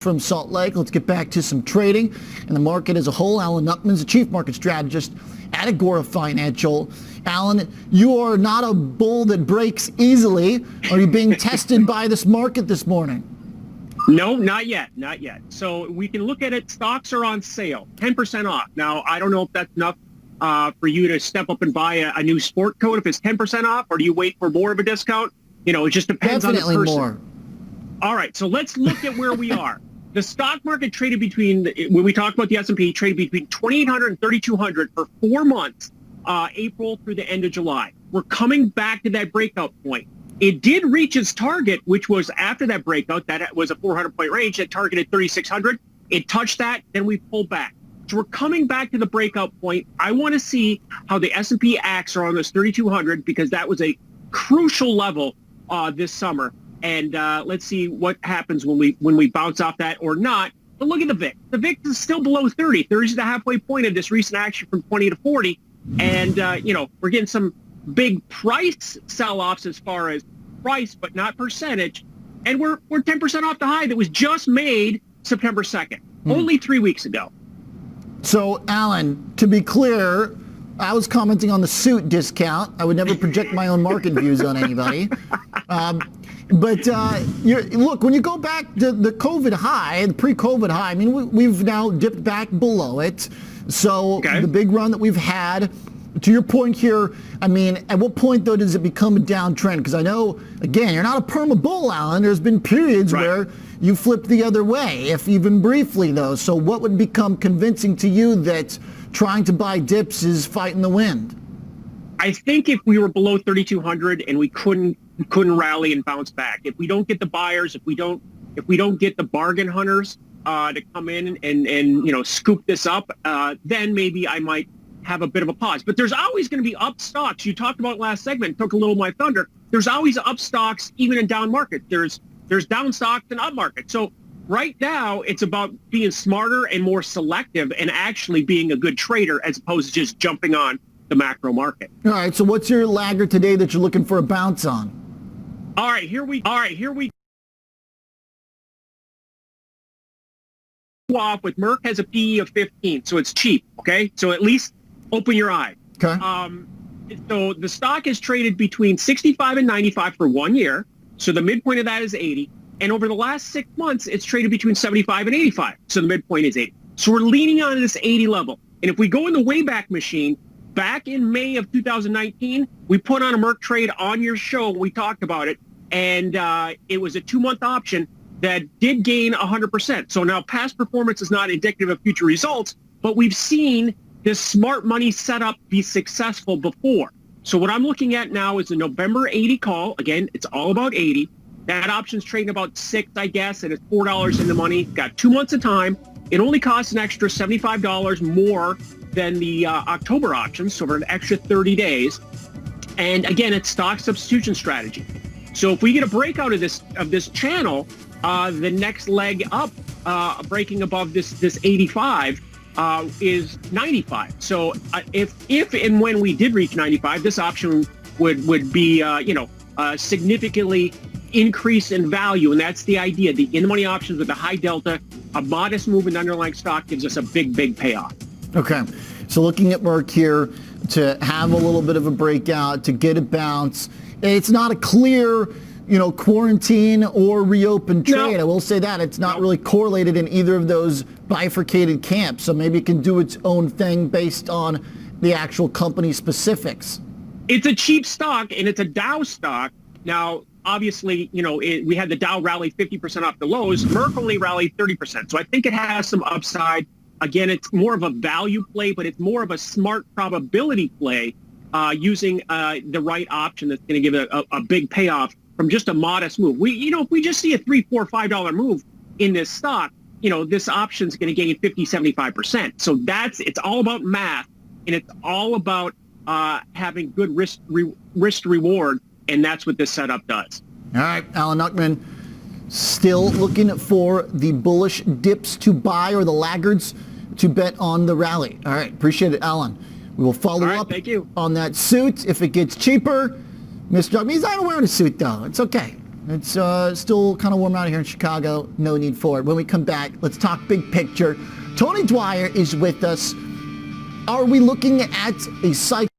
From Salt Lake. Let's get back to some trading and the market as a whole. Alan Nuckman's the chief market strategist at Agora Financial. Alan, you are not a bull that breaks easily. Are you being tested by this market this morning? No, not yet. Not yet. So we can look at it. Stocks are on sale, 10% off. Now, I don't know if that's enough for you to step up and buy a new sport coat if it's 10% off, or do you wait for more of a discount? You know, it just depends on the person. Definitely more. All right, so let's look at where we are. The stock market traded between, when we talk about the S&P, traded between 2,800 and 3,200 for 4 months, April through the end of July. We're coming back to that breakout point. It did reach its target, which was after that breakout. That was a 400-point range. It targeted 3,600. It touched that, then we pulled back. So we're coming back to the breakout point. I want to see how the S&P acts around this 3,200 because that was a crucial level this summer. And let's see what happens when we bounce off that or not. But look at the VIX. The VIX is still below 30. 30 is the halfway point of this recent action from 20 to 40. And, you know, we're getting some big price sell-offs as far as price, but not percentage. And we're 10% off the high that was just made September 2nd, only 3 weeks ago. So, Alan, to be clear, I was commenting on the suit discount. I would never project my own market views on anybody. But look, when you go back to the COVID high, the pre-COVID high, I mean, we've now dipped back below it. So the big run that we've had, to your point here, I mean, at what point, though, does it become a downtrend? Because I know, again, you're not a perma bull, Alan. There's been periods where you flipped the other way, if even briefly, though. So what would become convincing to you that trying to buy dips is fighting the wind? I think if we were below 3,200 and we couldn't rally and bounce back, if we don't get the buyers, if we don't get the bargain hunters to come in and you know, scoop this up, then maybe I might have a bit of a pause. But there's always going to be up stocks. You talked about last segment, took a little of my thunder. There's always up stocks even in down market. There's down stocks and up market. So right now it's about being smarter and more selective and actually being a good trader as opposed to just jumping on the macro market. All right, so what's your laggard today that you're looking for a bounce on? All right, here we off with MERCK has a PE of 15, so it's cheap, okay? So at least open your eye. Okay. So the stock is traded between 65 and 95 for 1 year, so the midpoint of that is 80, and over the last 6 months, it's traded between 75 and 85, so the midpoint is 80. So we're leaning on this 80 level, and if we go in the Wayback Machine, back in May of 2019, we put on a MERCK trade on your show. We talked about it, and it was a 2-month option that did gain 100%. So now past performance is not indicative of future results, but we've seen this smart money setup be successful before. So what I'm looking at now is the November 80 call. Again, it's all about 80. That option's trading about 6, I guess, and it's $4 in the money. Got 2 months of time. It only costs an extra $75 more than the October options, so for an extra 30 days. And again, it's stock substitution strategy. So if we get a breakout of this channel, the next leg up, breaking above this 85, is 95. So if and when we did reach 95, this option would be significantly increase in value, and that's the idea. The in-the-money options with a high delta, a modest move in the underlying stock gives us a big payoff. Okay, so looking at MERCK here, to have a little bit of a breakout, to get a bounce, it's not a clear, quarantine or reopen trade. No. I will say that it's not really correlated in either of those bifurcated camps. So maybe it can do its own thing based on the actual company specifics. It's a cheap stock and it's a Dow stock. Now, obviously, we had the Dow rally 50% off the lows. MERCK only rallied 30%. So I think it has some upside. Again, it's more of a value play, but it's more of a smart probability play using the right option that's going to give a big payoff from just a modest move. If we just see a $3, $4, $5 move in this stock, this option is going to gain 50, 75%. So it's all about math, and it's all about having good risk reward, and that's what this setup does. All right, Alan Nuckman, still looking for the bullish dips to buy or the laggards to bet on the rally. All right, appreciate it, Alan. We will follow up on that suit if it gets cheaper. Mr. Doug, he's not wearing a suit, though. It's okay. It's still kind of warm out here in Chicago. No need for it. When we come back, let's talk big picture. Tony Dwyer is with us. Are we looking at a cycle?